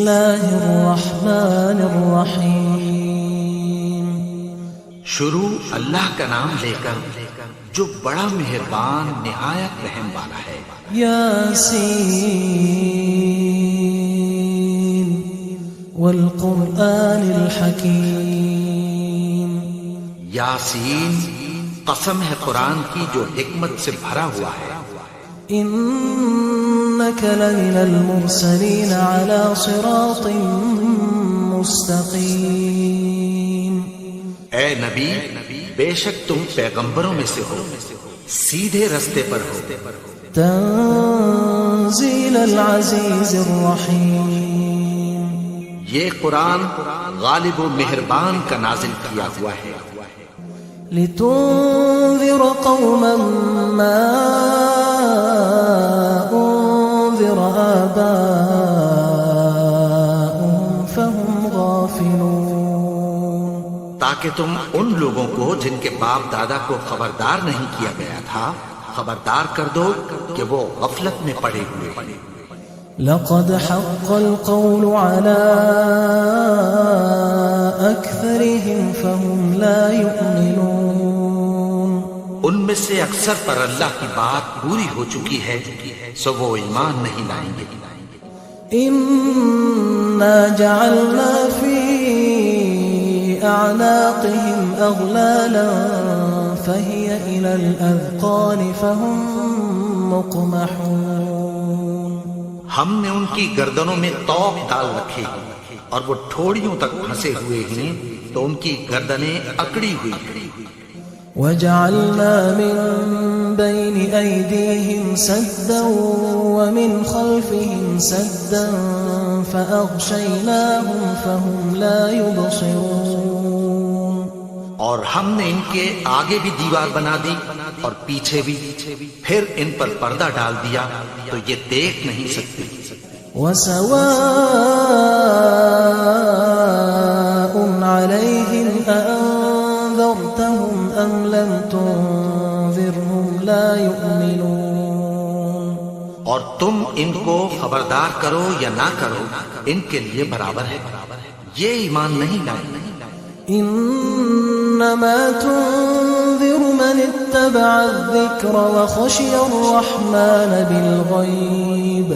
اللہ الرحمن الرحیم۔ شروع اللہ کا نام لے کر جو بڑا مہربان نہایت رحم والا ہے۔ یاسین والقرآن الحکیم۔ یاسین، قسم ہے قرآن کی جو حکمت سے بھرا ہوا ہے۔ انک لمن المرسلین علی صراط مستقیم۔ اے نبی، بے شک تم پیغمبروں میں سے ہو، سیدھے رستے پر ہو۔ تنزیل العزیز الرحیم۔ یہ قرآن غالب و مہربان کا نازل کیا ہوا ہے۔ لتنذر قوما ما انذر آباؤهم فهم غافلون۔ تاکہ تم ان لوگوں کو جن کے باپ دادا کو خبردار نہیں کیا گیا تھا خبردار کر دو کہ وہ غفلت میں پڑے ہوئے۔ لقد حق القول على أكثرهم فهم لا يؤمنون۔ ان میں سے اکثر پر اللہ کی بات پوری ہو چکی ہے سو وہ ایمان نہیں لائیں گے۔ إنا جعلنا في أعناقهم أغلالا فهي إلى الأذقان فهم مقمحون۔ ہم نے ان کی گردنوں میں طوق ڈال رکھے ہیں اور وہ ٹھوڑیوں تک پھنسے ہوئے ہیں تو ان کی گردنیں اکڑی ہوئی ہیں۔ وجعلنا من بين أيديهم سدا ومن خلفهم سدا فأغشيناهم فهم لا يبصرون۔ اور ہم نے ان کے آگے بھی دیوار بنا دی اور پیچھے بھی، پھر ان پر پردہ ڈال دیا تو یہ دیکھ نہیں سکتے۔ وسواء عليهم أأنذرتهم أم لم تنذرهم لا يؤمنون۔ اور تم ان کو خبردار کرو یا نہ کرو ان کے لیے برابر ہے، یہ ایمان نہیں لائیں۔ انما تنذر من اتبع الذکر وخشی الرحمن بالغیب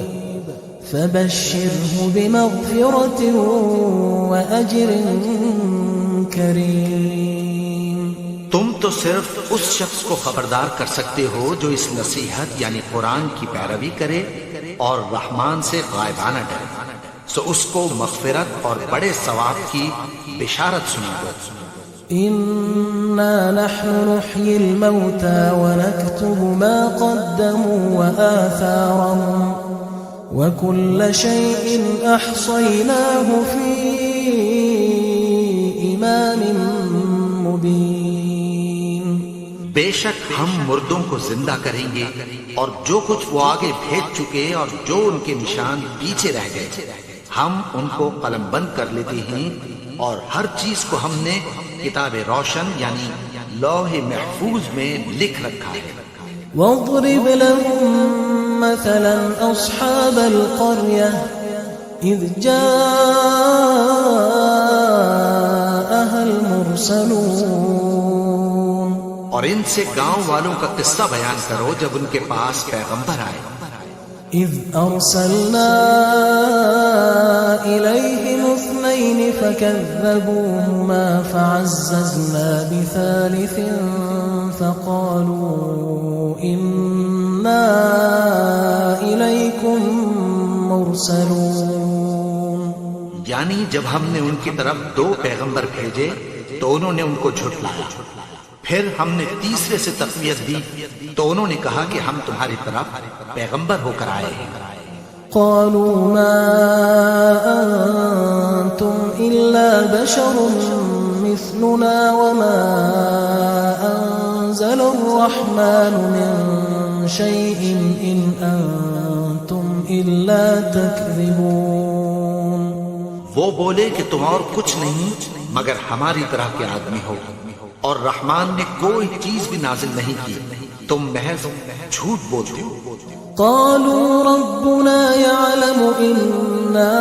فبشره بمغفرة وأجر کریم۔ تم تو صرف اس شخص کو خبردار کر سکتے ہو جو اس نصیحت یعنی قرآن کی پیروی کرے اور رحمان سے غائبانہ ڈرے، سو اس کو مغفرت اور بڑے ثواب کی بشارت سنا دو۔ انا نحن نحيي الموتى ونكتب ما قدموا وآثارهم وكل شيء احصيناه في امام مبين۔ بے شک ہم مردوں کو زندہ کریں گے اور جو کچھ وہ آگے بھیج چکے اور جو ان کے نشان پیچھے رہ گئے ہم ان کو قلم بند کر لیتے ہیں، اور ہر چیز کو ہم نے کتاب روشن یعنی لوح محفوظ میں لکھ رکھا ہے۔ واضرب لهم مثلا اصحاب القرية اذ جاءها المرسلون۔ اور ان سے گاؤں والوں کا قصہ بیان کرو جب ان کے پاس پیغمبر آئے۔ اذ ارسلنا الیہم اثنین فکذبوہما فعززنا بثالث فقالوا انا الیکم مرسلون۔ یعنی جب ہم نے ان کی طرف 2 پیغمبر بھیجے تو انہوں نے ان کو جھٹلایا، پھر ہم نے تیسرے سے تقویت دی تو انہوں نے کہا کہ ہم تمہاری طرف پیغمبر ہو کر آئے ہیں۔ قالوا ما انتم الا بشر مثلنا وما انزل الرحمن من شيء ان انتم الا تكذبون۔ وہ بولے کہ تم اور کچھ نہیں مگر ہماری طرح کے آدمی ہو، اور رحمان نے کوئی چیز بھی نازل نہیں کی، تم محض جھوٹ بولتے ہو۔ قالوا ربنا يعلم إنا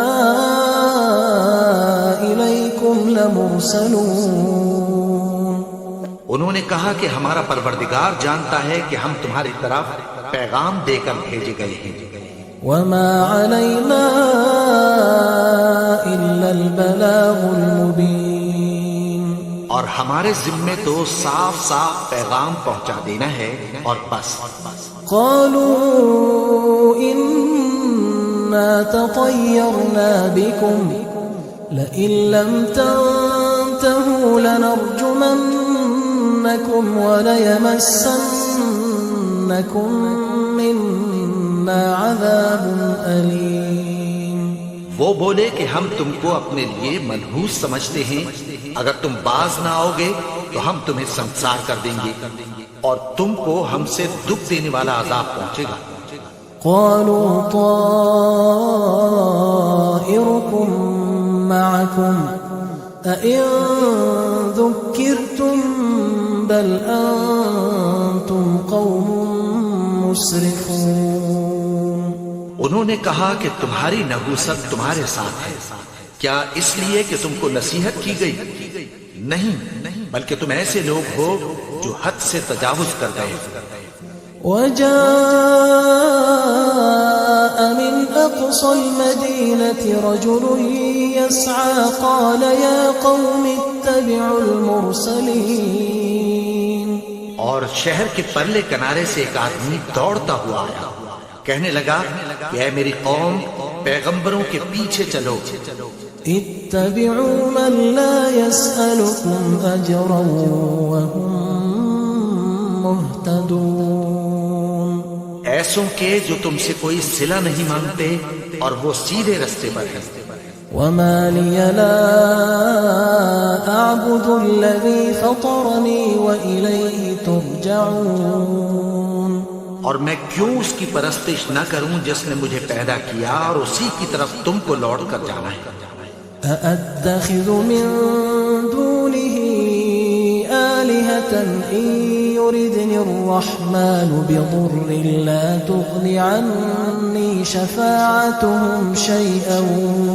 لمرسلون انہوں نے کہا کہ ہمارا پروردگار جانتا ہے کہ ہم تمہاری طرف پیغام دے کر بھیجے گئے ہیں، وما علينا إلا البلاغ المبين اور ہمارے ذمے تو صاف صاف پیغام پہنچا دینا ہے اور بس۔ قالوا إنا تطيرنا بكم لئن لم تنتهوا لنرجمنكم وليمسنكم منا عذاب أليم۔ وہ بولے کہ ہم تم کو اپنے لیے منحوس سمجھتے ہیں، اگر تم باز نہ آؤ گے تو ہم تمہیں سنسار کر دیں گے اور تم کو ہم سے دکھ دینے والا عذاب پہنچے گا۔ قالوا طائركم معكم أئن ذكرتم بل أنتم قوم مسرفون۔ انہوں نے کہا کہ تمہاری نحوست تمہارے ساتھ ہے، کیا اس لیے کہ تم کو نصیحت کی گئی؟ نہیں، بلکہ تم ایسے لوگ ہو جو حد سے تجاوز کر گئے۔ وجاء من أقصى المدينة رجل يسعى قال يا قوم اتبعوا المرسلين۔ اور شہر کے پرلے کنارے سے ایک آدمی دوڑتا ہوا آیا، کہنے لگا کہ اے میری قوم، پیغمبروں کے پیچھے چلو۔ اتبعوا من لا يسألكم أجرا وهم مهتدون۔ ایسوں کے جو تم سے کوئی صلہ نہیں مانگتے اور وہ سیدھے رستے پر ہیں۔ وما لي لا أعبد الذي فطرني وإليه ترجعون۔ اور میں کیوں اس کی پرستش نہ کروں جس نے مجھے پیدا کیا اور اسی کی طرف تم کو لوٹ کر جانا ہے۔ أأتخذ من دونه آلهة إن يردني الرحمن بضر لا تغن عني شفاعتهم شيئا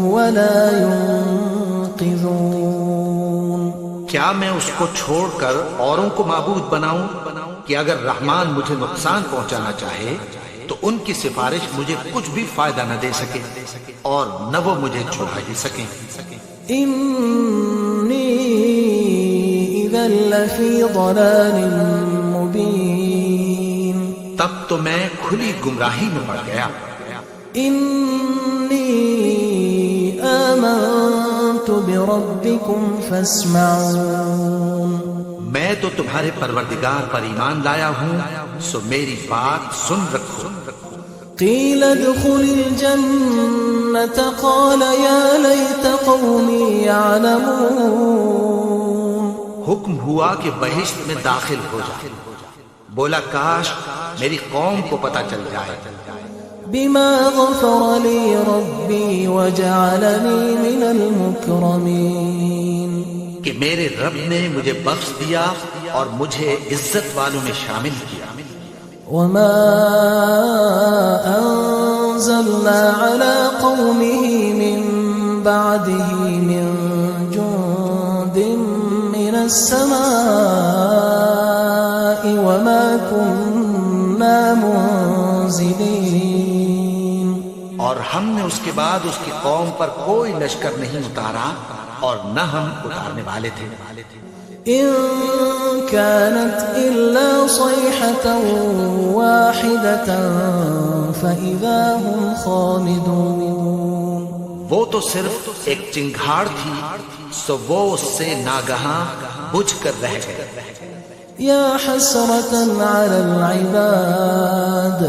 ولا ينقذون۔ کیا میں اس کو چھوڑ کر اوروں کو معبود بناؤں کہ اگر رحمان مجھے نقصان پہنچانا چاہے تو ان کی سفارش مجھے کچھ بھی فائدہ نہ دے سکے اور نہ وہ مجھے چھڑا ہی سکیں۔ إني إذا لفي ضلال مبين۔ تب تو میں کھلی گمراہی میں پڑ گیا۔ إني آمنت بربكم فاسمعون۔ میں تو تمہارے پروردگار پر ایمان لایا ہوں، سو میری بات سن رکھو۔ قيل ادخل الجنة قال يا ليت قومي يعلمون۔ حکم ہوا کہ بہشت میں داخل ہو جا، بولا کاش میری قوم کو پتہ چل جائے۔ بما غفر لي ربي وجعلني من المكرمين۔ کہ میرے رب نے مجھے بخش دیا اور مجھے عزت والوں میں شامل کیا۔ وما أنزلنا على قومه من بعده من جند من السماء وما كنا منزلين۔ اور ہم نے اس کے بعد اس کی قوم پر کوئی لشکر نہیں اتارا اور نہ ہم اتارنے والے تھے۔ إن كانت إلا صيحة واحدة فإذا هم خامدون۔ وہ تو صرف ایک چنگھاڑ تھی، سو وہ اس سے ناگہاں بجھ کر رہ گئے۔ يا حسرة على العباد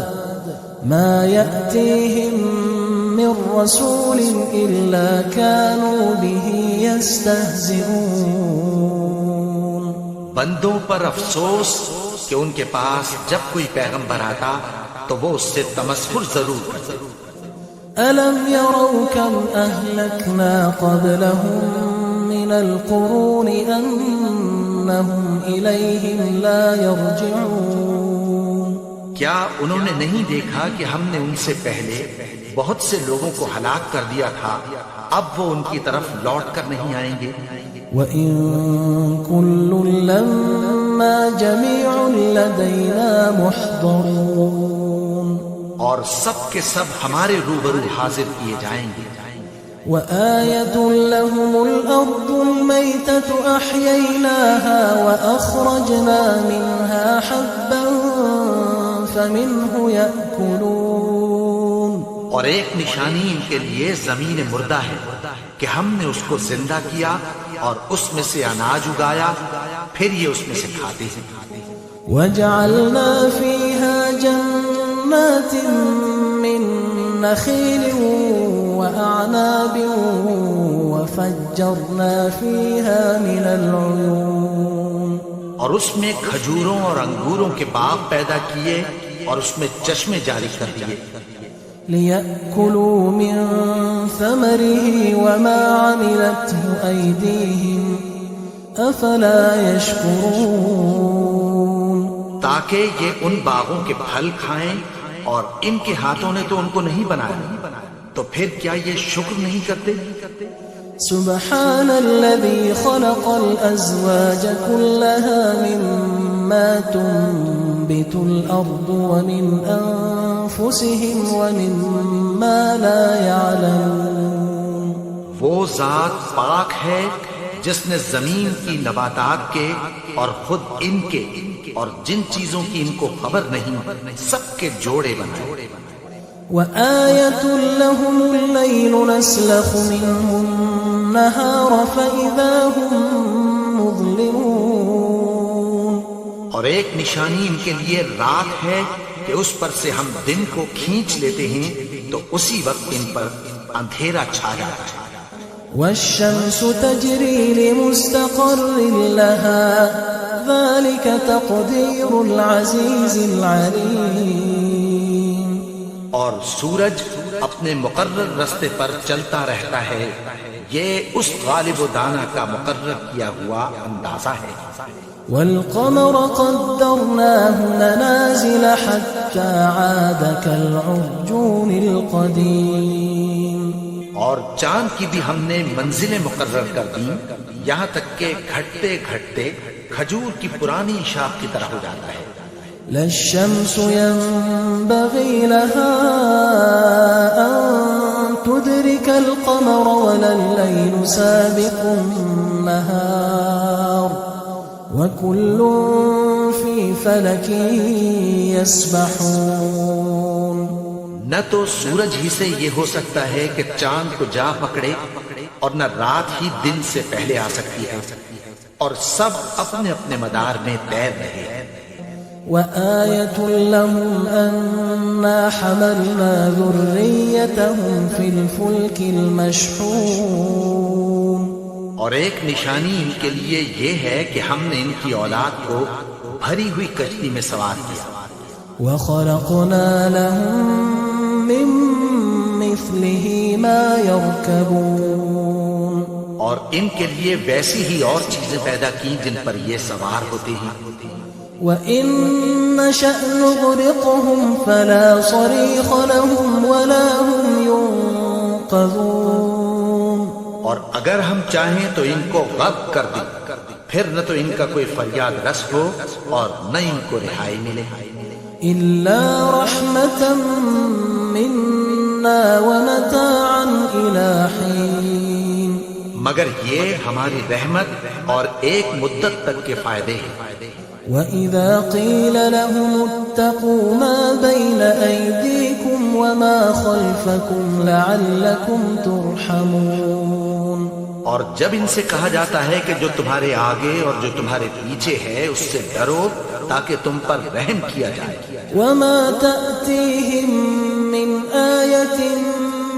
ما يأتيهم من رسول إلا كانوا به يستهزئون۔ بندوں پر افسوس کہ ان کے پاس جب کوئی پیغمبر آتا تو وہ اس سے تمسخر ضرور کرتے۔ ألم يروا كم أهلكنا قبلهم من القرون أنهم إليهم لا يرجعون۔ کیا انہوں نے نہیں دیکھا کہ ہم نے ان سے پہلے بہت سے لوگوں کو ہلاک کر دیا تھا، اب وہ ان کی طرف لوٹ کر نہیں آئیں گے۔ وَإِن كُلٌّ لَّمَّا جَمِيعٌ لَّدَيْنَا مُحْضَرُونَ اور سب کے سب ہمارے روبرو حاضر کیے جائیں گے. وآية لهم الأرض الميتة أحييناها وأخرجنا منها حبا فمنه يأكلون. اور ایک نشانی ان کے لیے زمین مردہ ہے کہ ہم نے اس کو زندہ کیا اور اس میں سے اناج اگایا، پھر یہ اس میں سے کھاتے ہیں. وجعلنا فيها جنات من نخيل وأعناب وفجرنا فيها من العيون. اور اس میں کھجوروں اور انگوروں کے باغ پیدا کیے اور اس میں چشمے جاری کر دیے. لِيَأْكُلُوا مِن ثَمَرِهِ وَمَا عَمِلَتْهُ أَيْدِيهِمْ أَفَلَا يَشْكُرُونَ. تاکہ یہ ان باغوں کے پھل کھائیں اور ان کے ہاتھوں نے تو ان کو نہیں بنایا، تو پھر کیا یہ شکر نہیں کرتے؟ سبحان الذي خلق الأزواج كلها مما تنبت الأرض ومن أنفسهم ومما لا يعلمون. وہ ذات پاک ہے جس نے زمین کی نباتات کے اور خود ان کے اور جن چیزوں کی ان کو خبر نہیں سب کے جوڑے بنائے. وآية لهم الليل نسلخ منه النهار فإذا هم مظلمون. اور ایک نشانی ان کے لیے رات ہے کہ اس پر سے ہم دن کو کھینچ لیتے ہیں تو اسی وقت ان پر اندھیرا چھا جاتا ہے. والشمس تجري لمستقر لها ذلك تقدير العزيز العليم. اور سورج اپنے مقرر رستے پر چلتا رہتا ہے، یہ اس غالب و دانا کا مقرر کیا ہوا اندازہ ہے. والقمر قدرناه منازل حتى عاد كالعرجون القديم. اور چاند کی بھی ہم نے منزلیں مقرر کر دیں یہاں تک کہ گھٹتے گھٹتے کھجور کی پرانی شاخ کی طرح ہو جاتا ہے. لا الشمس ينبغي لها أن تدرك القمر ولا الليل سابق النهار وكل في فلك يسبحون. نہ تو سورج ہی سے یہ ہو سکتا ہے کہ چاند کو جا پکڑے اور نہ رات ہی دن سے پہلے آ سکتی ہے، اور سب اپنے اپنے مدار میں تیر رہے ہیں. وآية لهم أنا حملنا ذريتهم في الفلك المشحون. اور ایک نشانی ان کے لیے یہ ہے کہ ہم نے ان کی اولاد کو بھری ہوئی کشتی میں سوار کیا. وخلقنا لهم من مثله ما يركبون. اور ان کے لیے ویسی ہی اور چیزیں پیدا کی جن پر یہ سوار ہوتے ہیں. وَإِن نَّشَأْ نُغْرِقْهُمْ فَلَا صَرِيخَ لَهُمْ وَلَا هُمْ يُنقَذُونَ. اور اگر ہم چاہیں تو ان کو غرق کر دیں، پھر نہ تو ان کا کوئی فریاد رس ہو اور نہ ان کو رہائی ملے. إِلَّا رَحْمَةً مِنَّا وَمَتَاعًا إِلَى حِينٍ. مگر یہ ہماری رحمت اور ایک مدت تک کے فائدے ہیں. وَإِذَا قِيلَ لَهُمُ اتَّقُوا مَا بَيْنَ أَيْدِيكُمْ وَمَا خَلْفَكُمْ لَعَلَّكُمْ تُرْحَمُونَ. اور جب ان سے کہا جاتا ہے کہ جو تمہارے آگے اور جو تمہارے پیچھے ہے اس سے ڈرو تاکہ تم پر رحم کیا جائے. وَمَا تَأْتِيهِم مِّنْ آيَةٍ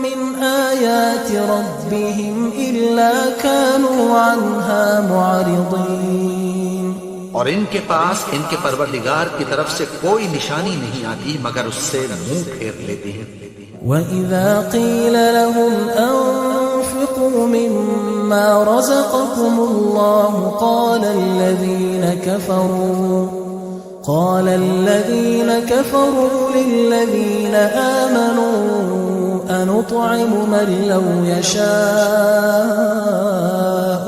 مِّنْ آيَاتِ رَبِّهِمْ إِلَّا كَانُوا عَنْهَا مُعْرِضِينَ. اور ان کے پاس ان کے پروردگار کی طرف سے کوئی نشانی نہیں آتی مگر اس سے منہ پھیر لیتے ہیں. وَإِذَا قِيلَ لَهُمْ أَنفِقُوا مِمَّا رَزَقَكُمُ اللَّهُ قَالَ الَّذِينَ كَفَرُوا لِلَّذِينَ آمَنُوا أَنُطْعِمُ مَن لَّوْ يَشَاءُ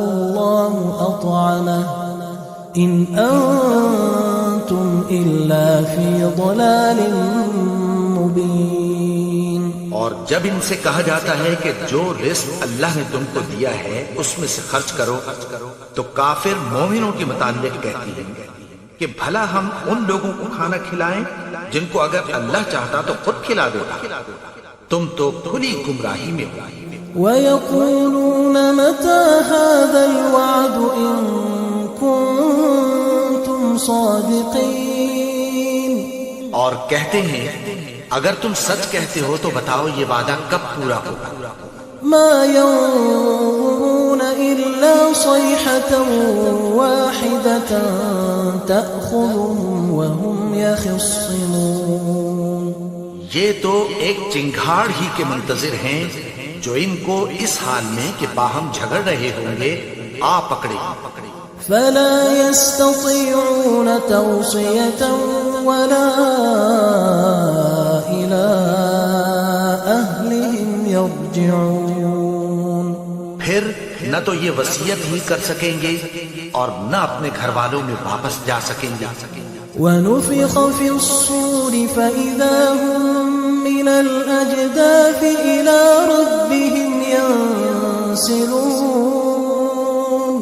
اللَّهُ إن أنتم إلا في ضلال مبين. اور جب ان سے کہا جاتا ہے کہ جو رزق اللہ نے تم کو دیا ہے اس میں سے خرچ کرو، تو کافر مومنوں کے متعلق کہتی ہیں کہ بھلا ہم ان لوگوں کو کھانا کھلائیں جن کو اگر اللہ چاہتا تو خود کھلا دیتا، تم تو کھلی گمراہی میں ہو. ويقولون متى هذا الوعد إن كنتم صادقين. اور کہتے ہیں اگر تم سچ کہتے ہو تو بتاؤ یہ وعدہ کب پورا ہوگا. ما ينظرون إلا صيحة واحدة تأخذهم وهم يخصمون. یہ تو ایک چنگھاڑ ہی کے منتظر ہیں جو ان کو اس حال میں کہ باہم جھگڑ رہے ہوں گے آ پکڑے. فلا يستطيعون توصية ولا إلى أهلهم يرجعون. پھر نہ تو یہ وصیت ہی کر سکیں گے اور نہ اپنے گھر والوں میں واپس جا سکیں گے. ونفخ في الصور فإذا هم من الأجداث إلى ربهم ينسلون.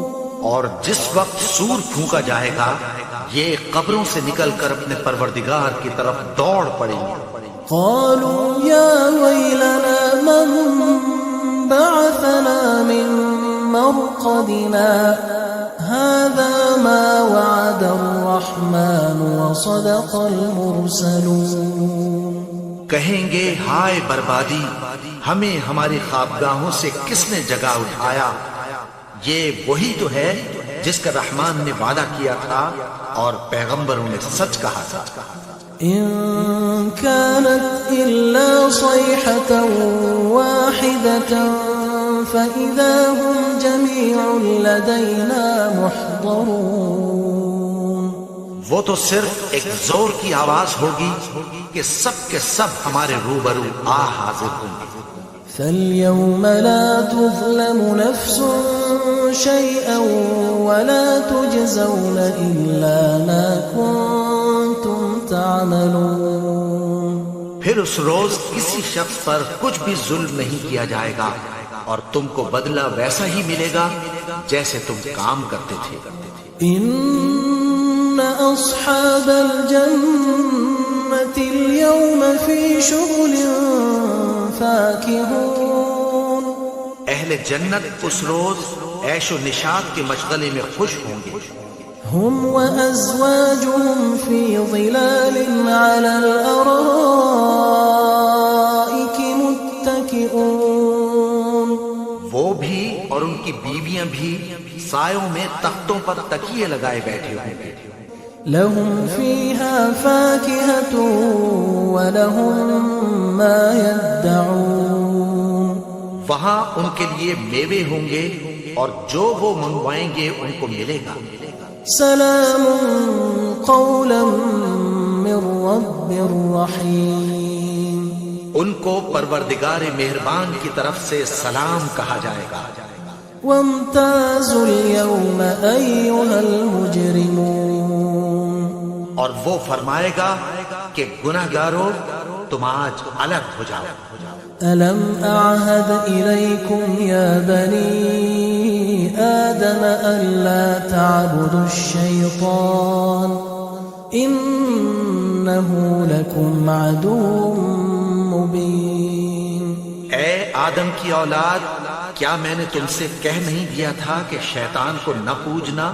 اور جس وقت سور پھونکا جائے گا یہ قبروں سے نکل کر اپنے پروردگار کی طرف دوڑ پڑیں گے. قالوا يا ويلنا من بعثنا من مرقدنا هذا ما وعد الرحمن وصدق المرسلون. کہیں گے ہائے بربادی، ہمیں ہماری خوابگاہوں سے کس نے جگا اٹھایا. یہ وہی تو ہے جس کا رحمان نے وعدہ کیا تھا اور پیغمبروں نے سچ کہا تھا. إن كانت إلا صيحة واحدة فإذا هم جميع لدينا محضرون. وہ تو صرف ایک زور کی آواز ہوگی کہ سب کے سب ہمارے روبرو آ حاضر ہوں گے. فاليوم لا تظلم نفس شيئا ولا تجزون إلا ما كنتم تعملون. پھر اس روز کسی شخص پر کچھ بھی ظلم نہیں کیا جائے گا اور تم کو بدلہ ویسا ہی ملے گا جیسے تم کام کرتے تھے. إن أصحاب الجنة اليوم في شغل فاكهون. اہل جنت اس روز عیش و نشاط کے مشغلے میں خوش ہوں گے. هم وأزواجهم في ظلال على الأرائك متكئون. وہ بھی اور ان کی بیویاں بھی سایوں میں تختوں پر تکیے لگائے بیٹھے ہوں گے. لهم فيها فاكهة ولهم ما يدعون. وہاں ان کے لیے میوے ہوں گے اور جو وہ منگوائیں گے ان کو ملے گا. سلام قولا من رب رحیم. ان کو پروردگار مہربان کی طرف سے سلام کہا جائے گا. وامتازوا اليوم أيها المجرمون. اور وہ فرمائے گا کہ گناہگارو تم آج الگ ہو جاؤ. ألم أعهد إليكم يا بني آدم ألا تعبدوا الشيطان إنه لكم عدو مبين. اے آدم کی اولاد، کیا میں نے تم سے کہہ نہیں دیا تھا کہ شیطان کو نہ پوجنا،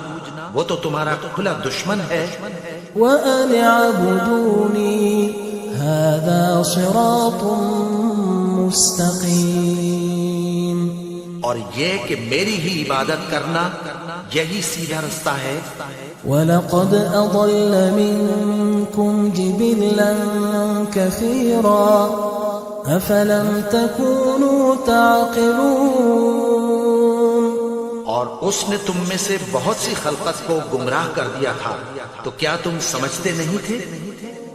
وہ تو تمہارا کھلا دشمن ہے. وأن اعبدوني هذا صراط مستقیم. اور یہ کہ میری ہی عبادت کرنا یہی سیدھا رستہ ہے. وَلَقَدْ أَضَلَّ مِنكُمْ جِبِلًّا كَثِيرًا أَفَلَمْ تَكُونُوا تَعْقِلُونَ. اور اس نے تم میں سے بہت سی خلقت کو گمراہ کر دیا تھا، تو کیا تم سمجھتے نہیں تھے؟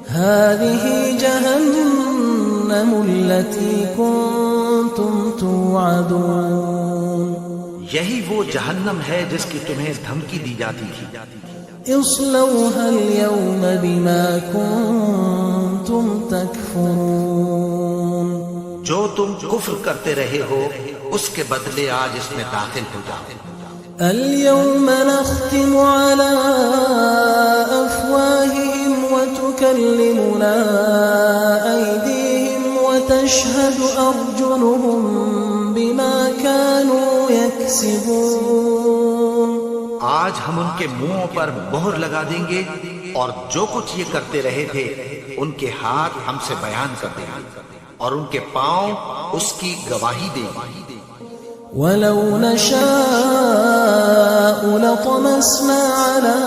هذه جهنم التي كنتم توعدون. یہی وہ جہنم ہے جس کی تمہیں دھمکی دی جاتی تھی. اصلوها اليوم بما كنتم تكفرون جو تم کفر کرتے رہے ہو اس کے بدلے آج اس میں داخل ہو جاؤ. اليوم نختم على أفواههم وتكلمنا أيديهم وتشهد أرجلهم بما كانوا يكسبون. آج ہم ان کے منہوں پر مہر لگا دیں گے اور جو کچھ یہ کرتے رہے تھے ان کے ہاتھ ہم سے بیان کر دیں گے اور ان کے پاؤں اس کی گواہی دیں گے. ولو نشاء لطمسنا على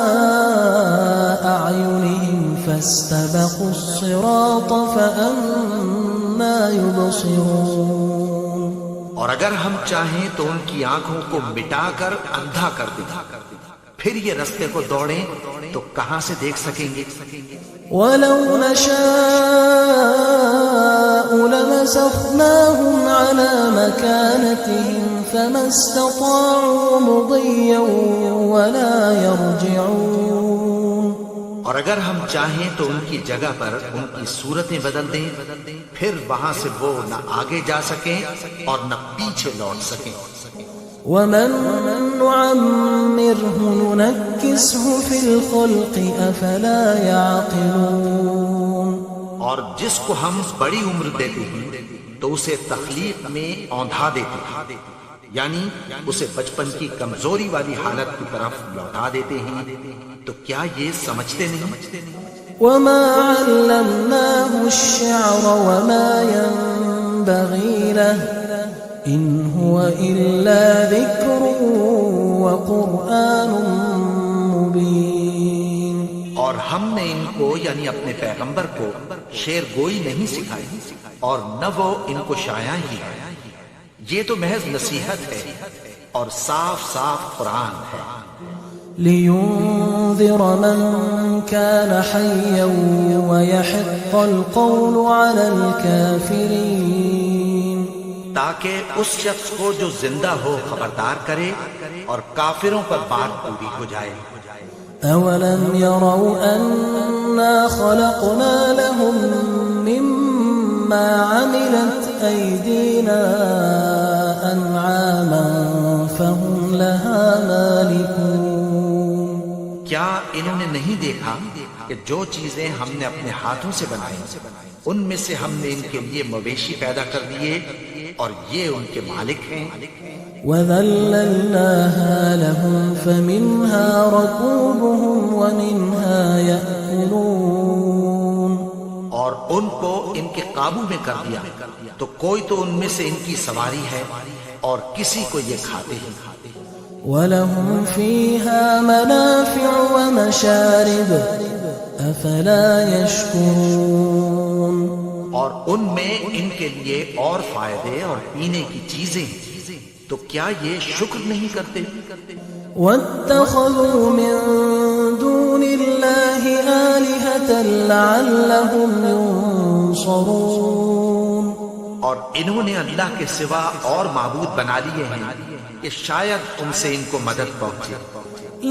أعينهم فاستبقوا الصراط فأنى يبصرون. اور اگر ہم چاہیں تو ان کی آنکھوں کو مٹا کر اندھا کر دیں پھر یہ رستے کو دوڑیں تو کہاں سے دیکھ سکیں گے. ولو نشاء لمسخناهم على مكانتهم فما استطاعوا مضيا ولا يرجعون. اور اگر ہم چاہیں تو ان کی جگہ پر ان کی صورتیں بدل دیں پھر وہاں سے وہ نہ آگے جا سکیں اور نہ پیچھے لوٹ سکیں. ومن نعمره ننكسه في الخلق أفلا يعقلون. اور جس کو ہم بڑی عمر دیتے ہیں تو اسے تخلیق میں اوندھا دیتے ہیں یعنی اسے بچپن کی کمزوری والی حالت کی طرف لوٹا دیتے ہیں. تو کیا یہ سمجھتے نہیں؟ وما علمناه الشعر وما ينبغي له إن هو إلا ذكر وقرآن مبين. اور ہم نے ان کو یعنی اپنے پیغمبر کو شعر گوئی نہیں سکھائی اور نہ وہ ان کو شاعر ہی ہے. یہ تو محض نصیحت ہے اور صاف صاف قرآن ہے. لينذر من كان حيا ويحق القول على الكافرين. تاکہ اس شخص کو جو زندہ ہو خبردار کرے اور کافروں پر بات پوری ہو جائے. أولم يروا أنا خلقنا لهم مما عملت أيدينا أنعاما فهم لها مالكون. کیا انہوں نے نہیں دیکھا کہ جو چیزیں ہم نے اپنے ہاتھوں سے بنائی ان میں سے ہم نے ان کے لیے مویشی پیدا کر دیے اور یہ ان کے مالک ہیں. وَذَلَّلْنَاهَا لَهُمْ فَمِنْهَا رَكُوبُهُمْ وَمِنْهَا يَأْكُلُونَ. اور ان کو ان کے قابو میں کر دیا تو کوئی تو ان میں سے ان کی سواری ہے اور کسی کو یہ کھاتے ہیں. وَلَهُمْ فِيهَا مَنَافِعُ وَمَشَارِبُ أَفَلَا يَشْكُرُونَ. اور ان میں ان کے لیے اور فائدے اور پینے کی چیزیں ہیں تو کیا یہ شکر نہیں کرتے؟ وَاتَّخَذُوا مِن دُونِ اللَّهِ آلِهَةً لَعَلَّهُمْ يُنصَرُونَ. اور انہوں نے اللہ کے سوا اور معبود بنا لیے ہیں کہ شاید ان سے ان کو مدد پہنچے.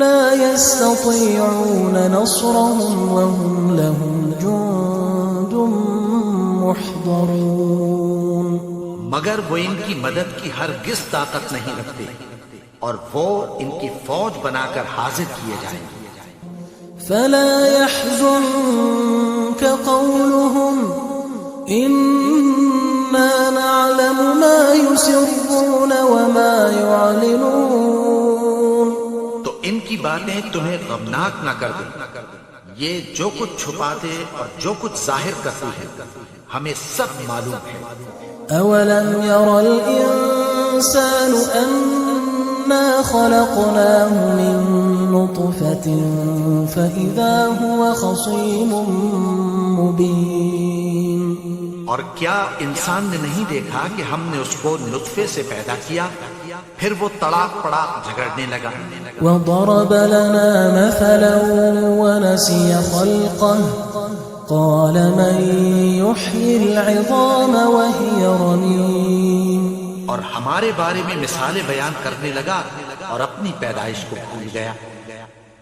لا يستطيعون نصرهم وهم لهم جند محضرون. مگر وہ ان کی مدد کی ہرگز طاقت نہیں رکھتے اور وہ ان کی فوج بنا کر حاضر کیے جائیں گے. فلا يحزنك قولهم إنا نعلم ما يسرون وما يعلنون. تو ان کی باتیں تمہیں غمناک نہ کر دیں. یہ جو کچھ چھپاتے اور جو کچھ ظاہر کرتے ہیں ہمیں سب معلوم ہے. أولم ير الإنسان أنا خلقناه من نطفة فإذا هو خصيم مبين. اور کیا انسان نے نہیں دیکھا کہ ہم نے اس کو نطفے سے پیدا کیا پھر وہ تڑاک پڑاک جھگڑنے لگا. وضرب لنا مثلا ونسي خلقه قال من يحيي العظام وهي رميم. اور ہمارے بارے میں مثالیں بیان کرنے لگا اور اپنی پیدائش کو بھول گیا.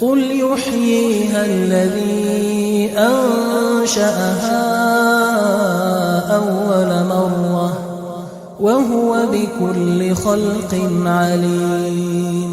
قل يحييها الذي أنشأها أول مرة وهو بكل خلق عليم।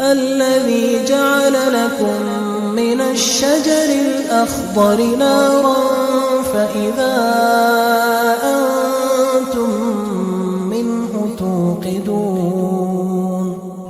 الذي جعل لكم من الشجر الأخضر نارا فإذا أنتم منه توقدون।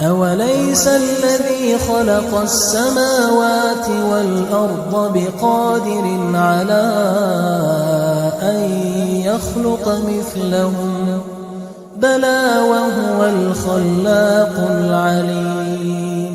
أوليس الذي خلق السماوات والأرض بقادر على أن يخلق مثلهم بلى وهو الخلاق العليم।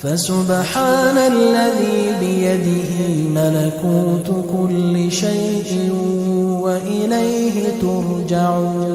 فسبحان الذي بيده ملكوت كل شيء وإليه ترجعون।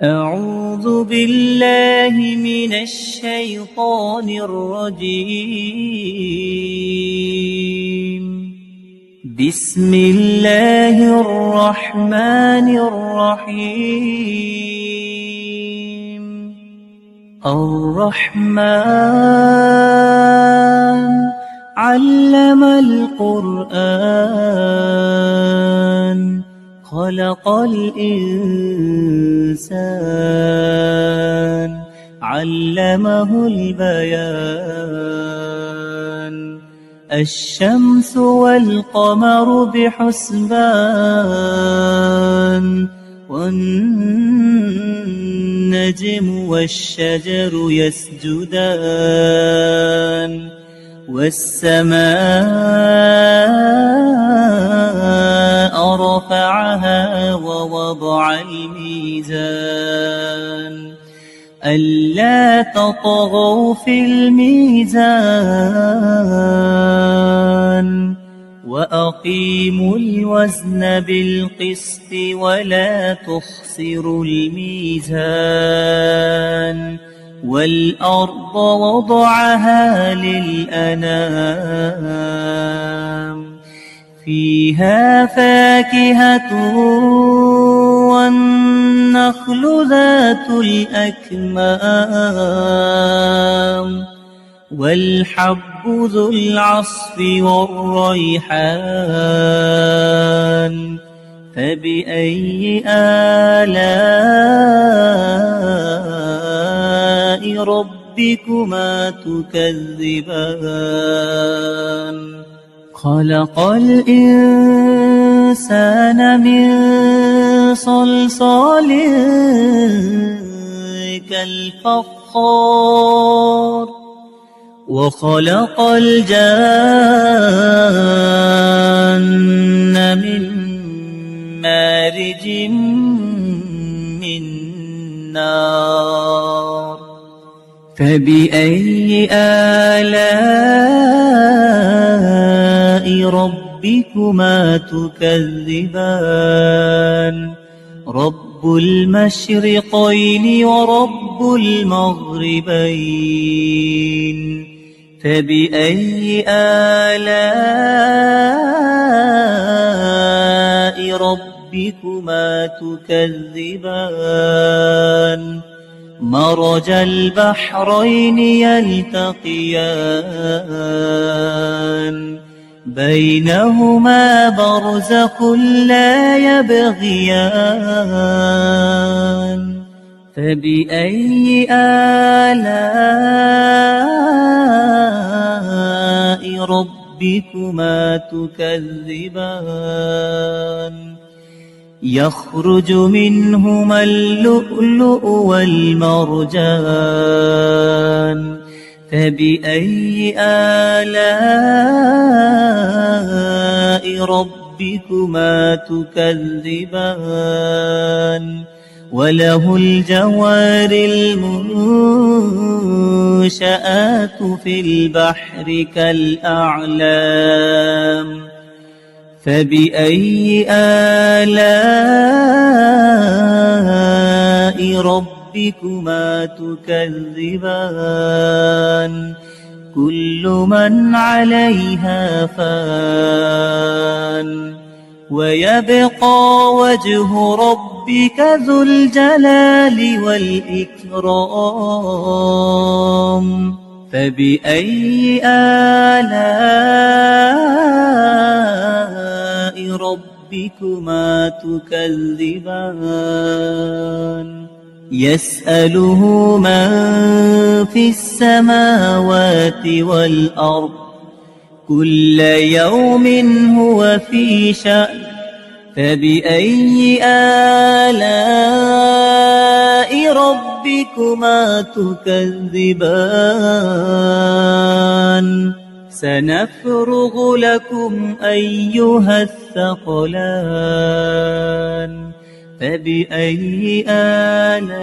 أعوذ بالله من الشيطان الرجيم بسم الله الرحمن الرحيم الرحمن علم القرآن خلق الإنسان علمه البيان الشمس والقمر بحسبان والنجم والشجر يسجدان والسماء رفعها ووضع الميزان ألا تطغوا في الميزان وأقيموا الوزن بالقسط ولا تخسروا الميزان والأرض وضعها للأنام فيها فاكهة والنخل ذات الأكمام والحب ذو العصف والريحان فبأي آلاء ربكما تكذبان خلق الإنسان من صلصال كالفخار وخلق الجان من مارج من نار فبأي آلاء ربكما تكذبان رب المشرقين ورب المغربين فبأي آلاء ربكما تكذبان مرج البحرين يلتقيان بينهما برزخ لا يبغيان فبأي آلاء ربكما تكذبان يخرج منهما اللؤلؤ والمرجان فبأي آلاء ربكما تكذبان وله الجوار المنشآت في البحر كالأعلام فبأي آلاء ربكما تكذبان كل من عليها فان ويبقى وجه ربك ذو الجلال والإكرام فبأي آلاء ربكما تكذبان يسأله من في السماوات والأرض كل يوم هو في شأن فبأي آلاء ربكما تكذبان سنفرغ لكم أيها الثقلان فبأي آلاء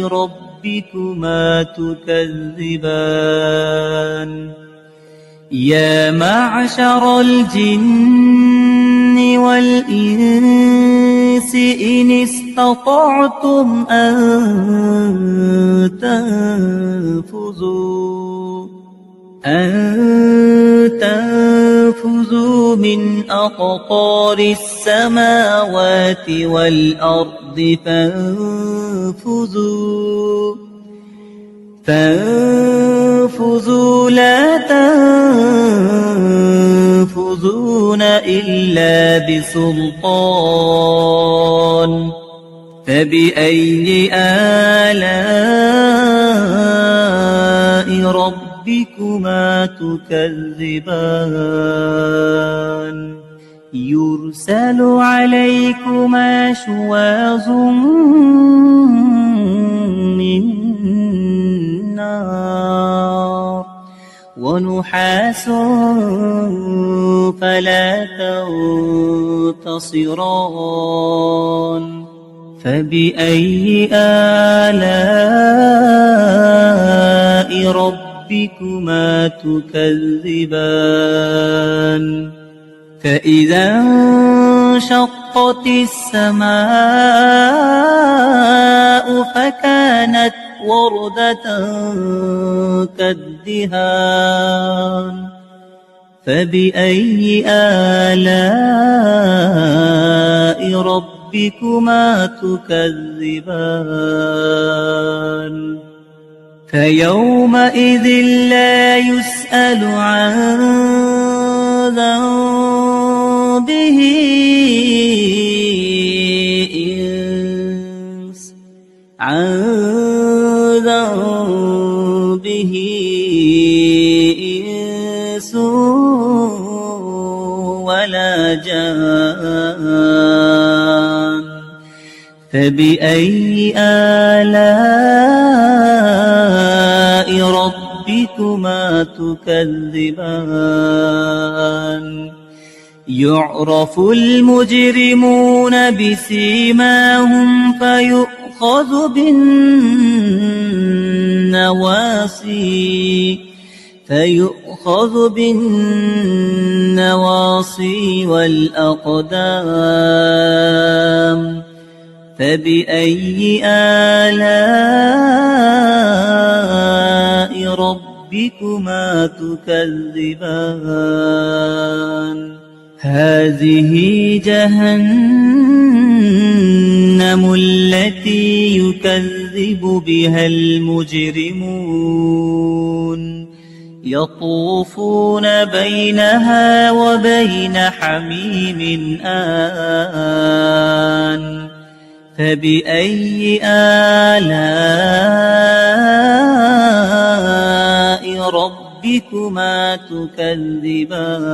ربكما تكذبان يا معشر الجن والإنس إن استطعتم أن تنفذوا من أقطار السماوات والأرض فانفذوا لا تنفذون إلا بسلطان فبأي آلاء ربكما تكذبان يرسل عليكما شواظ من نار ونحاس فلا تنتصران فبأي آلاء ربكما تكذبان فإذا انشقت السماء فكانت وردة كالدهان فبأي آلاء ربكما تكذبان فيومئذ لا يسأل عن ذنبه إنس ولا جان فبأي آلاء ربكما تكذبان يعرف المجرمون بسيماهم فيؤخذ بالنواصي والأقدام فبأي آلاء ربكما تكذبان هذه جهنم التي التي يكذب بها المجرمون يطوفون بينها وبين حميم آن فبأي آلاء ربكما تكذبان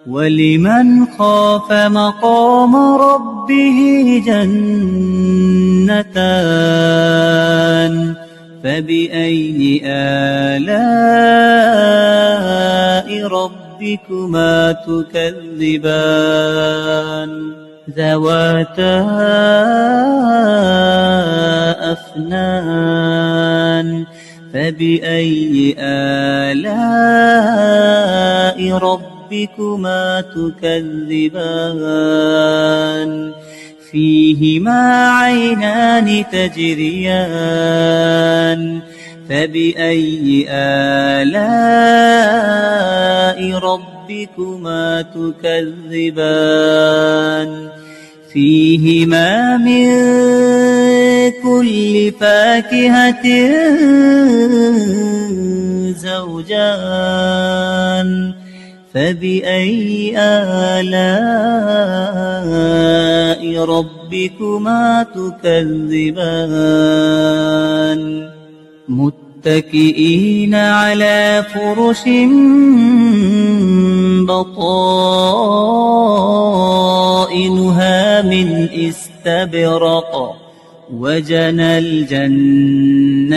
ولمن خاف مقام ربه جنتان فبأي آلاء ربكما تكذبان ذواتا أفنان فبأي آلاء ربكما تكذبان فيهما عينان تجريان فبأي آلاء ربكما تكذبان فيهما من كل فاكهة زوجان فبأي آلاء ربكما تكذبان متكئين على فرش بطائنها من استبرق وجنى الجنتين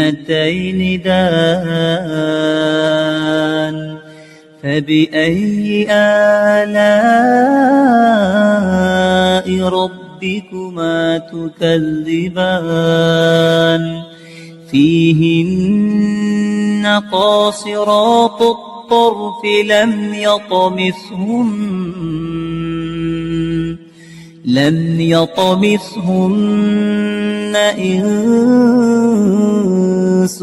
دان فبأي آلاء ربكما تكذبان فيهن قاصرات الطرف لم يطمثهن إنس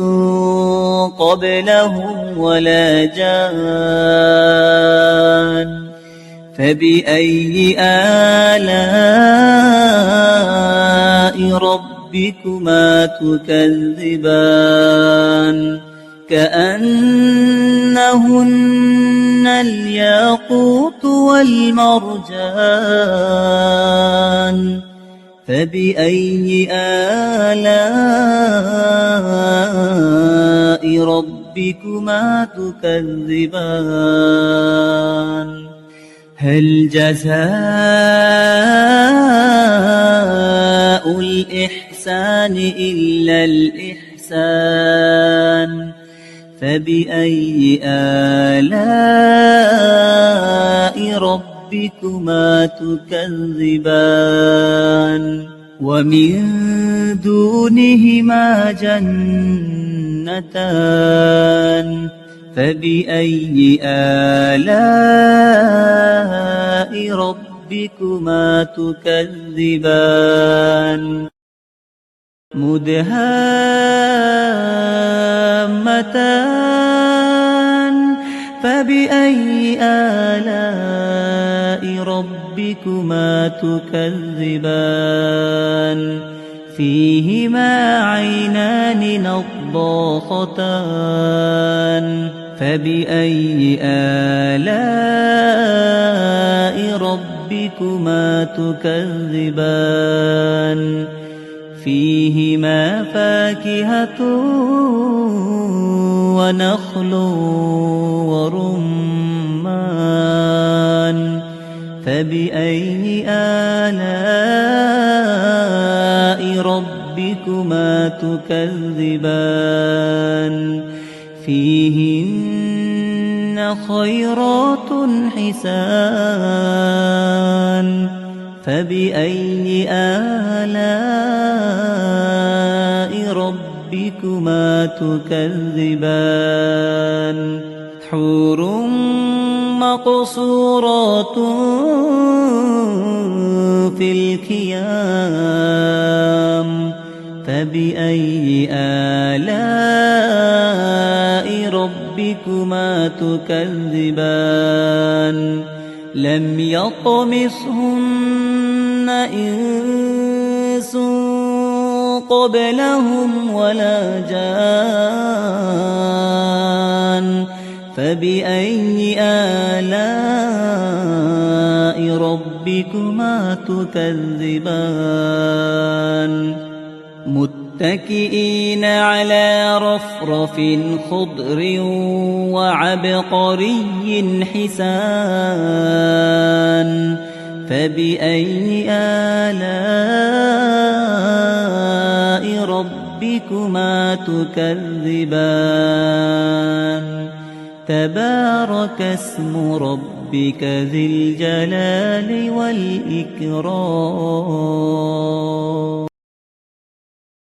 قبلهم ولا جان فبأي آلاء ربكما تكذبان كأنهن الياقوت والمرجان فبأي آلاء ربكما تكذبان هل جزاء الإحسان إلا الإحسان فبأي آلاء ربكما تكذبان ومن دونهما جنتان فبأي آلاء ربكما تكذبان مدهامتان فبأي آلاء ربكما تكذبان فيهما عينان نضاختان فبأي آلاء ربكما تكذبان فيهما فاكهة ونخل ورمان فبأي آلاء ربكما تكذبان فيهن خيرات حسان فبأي آلاء ربكما تكذبان حور مقصورات في الخيام فبأي آلاء ربكما تكذبان لم يطمثهن إنس قبلهم ولا جان فبأي آلاء ربكما تكذبان متكئين على رفرف خضر وعبقري حسان فبأي آلاء ربكما تكذبان تبارك اسم ربك ذي الجلال والإكرام.